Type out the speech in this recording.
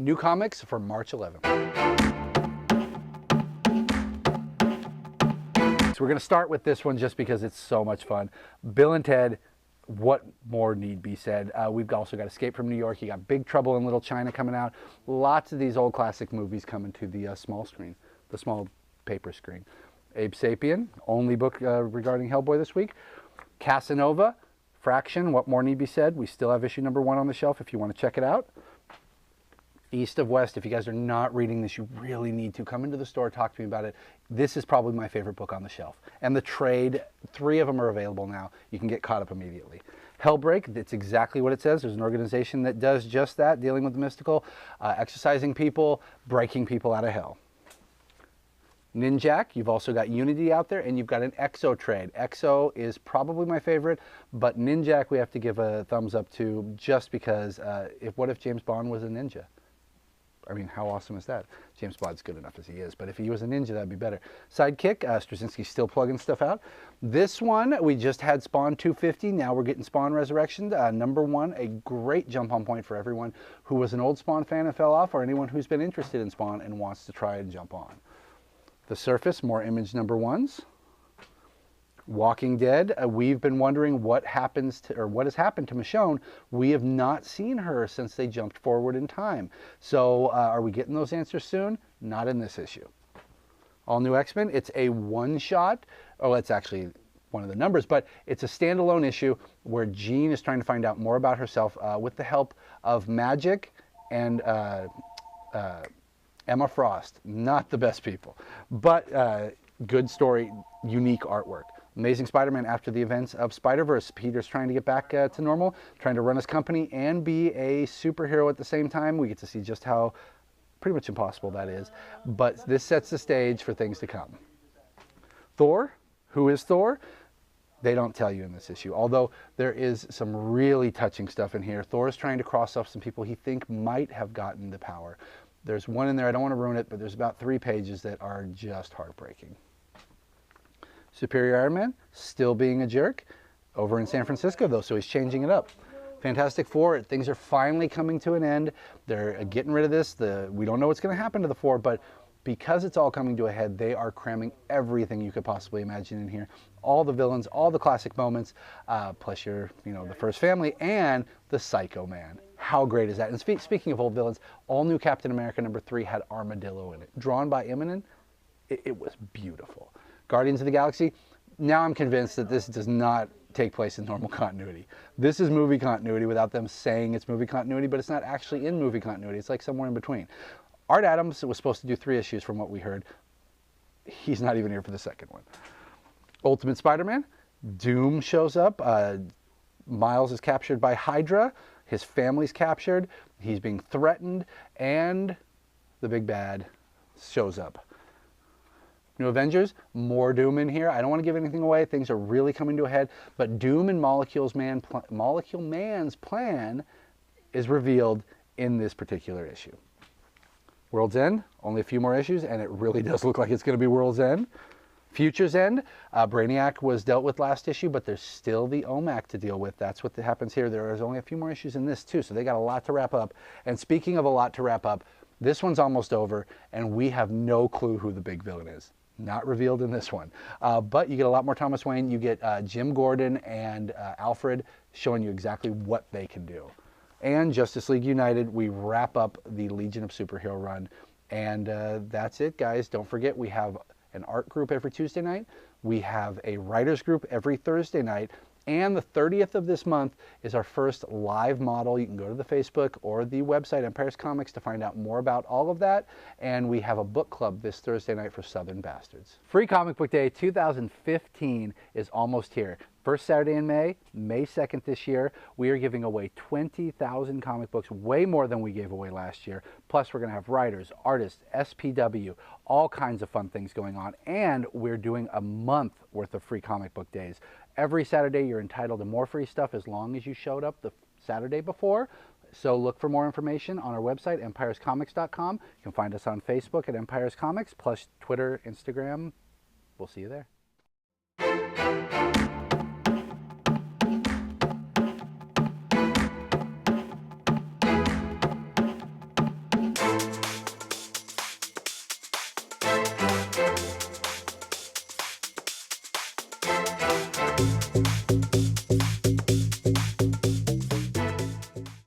New comics for March 11th. So we're going to start with this one just because it's so much fun. Bill and Ted, what more need be said? We've also got Escape from New York. You got Big Trouble in Little China coming out. Lots of these old classic movies coming to the small screen, the small paper screen. Abe Sapien, only book regarding Hellboy this week. Cassanova, Fraction, what more need be said? We still have issue number 1 on the shelf if you want to check it out. East of West, if you guys are not reading this, you really need to come into the store, talk to me about it. This is probably my favorite book on the shelf. And the trade, 3 of them are available now. You can get caught up immediately. Hellbreak, it's exactly what it says. There's an organization that does just that, dealing with the mystical, exercising people, breaking people out of hell. Ninjak, you've also got Unity out there, and you've got an Exo trade. Exo is probably my favorite, but Ninjak we have to give a thumbs up to just because what if James Bond was a ninja? I mean, how awesome is that? James Bond's good enough as he is, but if he was a ninja, that'd be better. Sidekick, Straczynski's still plugging stuff out. This one, we just had Spawn 250. Now we're getting Spawn Resurrection. Number 1, a great jump-on point for everyone who was an old Spawn fan and fell off, or anyone who's been interested in Spawn and wants to try and jump on. The Surface, more Image number 1s. Walking Dead, we've been wondering what happens to, or what has happened to Michonne. We have not seen her since they jumped forward in time. So are we getting those answers soon? Not in this issue. All New X-Men, it's a one-shot. Oh, it's actually one of the numbers, but it's a standalone issue where Jean is trying to find out more about herself with the help of Magic and Emma Frost. Not the best people, but good story, unique artwork. Amazing Spider-Man after the events of Spider-Verse. Peter's trying to get back to normal, trying to run his company and be a superhero at the same time. We get to see just how pretty much impossible that is. But this sets the stage for things to come. Thor. Who is Thor? They don't tell you in this issue, although there is some really touching stuff in here. Thor is trying to cross off some people he thinks might have gotten the power. There's one in there, I don't want to ruin it, but there's about 3 pages that are just heartbreaking. Superior Iron Man, still being a jerk, over in San Francisco though, so he's changing it up. Fantastic Four, things are finally coming to an end. They're getting rid of this. We don't know what's going to happen to the Four, but because it's all coming to a head, they are cramming everything you could possibly imagine in here. All the villains, all the classic moments, plus the First Family and the Psycho Man. How great is that? And speaking of old villains, all new Captain America number 3 had Armadillo in it. Drawn by Immonen, it was beautiful. Guardians of the Galaxy, now I'm convinced that this does not take place in normal continuity. This is movie continuity without them saying it's movie continuity, but it's not actually in movie continuity. It's like somewhere in between. Art Adams was supposed to do 3 issues from what we heard. He's not even here for the second one. Ultimate Spider-Man, Doom shows up. Miles is captured by Hydra. His family's captured. He's being threatened, and the big bad shows up. New Avengers, more Doom in here. I don't want to give anything away. Things are really coming to a head. But Doom and Molecule Man's plan is revealed in this particular issue. World's End, only a few more issues, and it really does look like it's going to be World's End. Future's End, Brainiac was dealt with last issue, but there's still the OMAC to deal with. That's what happens here. There is only a few more issues in this too, so they got a lot to wrap up. And speaking of a lot to wrap up, this one's almost over, and we have no clue who the big villain is. Not revealed in this one. But you get a lot more Thomas Wayne. You get Jim Gordon and Alfred showing you exactly what they can do. And Justice League United, we wrap up the Legion of Superhero run. And that's it, guys. Don't forget, we have an art group every Tuesday night. We have a writers group every Thursday night. And the 30th of this month is our first live model. You can go to the Facebook or the website, Empire's Comics, to find out more about all of that. And we have a book club this Thursday night for Southern Bastards. Free Comic Book Day 2015 is almost here. First Saturday in May, May 2nd this year, we are giving away 20,000 comic books, way more than we gave away last year. Plus, we're going to have writers, artists, SPW, all kinds of fun things going on. And we're doing a month worth of free comic book days. Every Saturday, you're entitled to more free stuff as long as you showed up the Saturday before. So look for more information on our website, empirescomics.com. You can find us on Facebook at Empire's Comics, plus Twitter, Instagram. We'll see you there.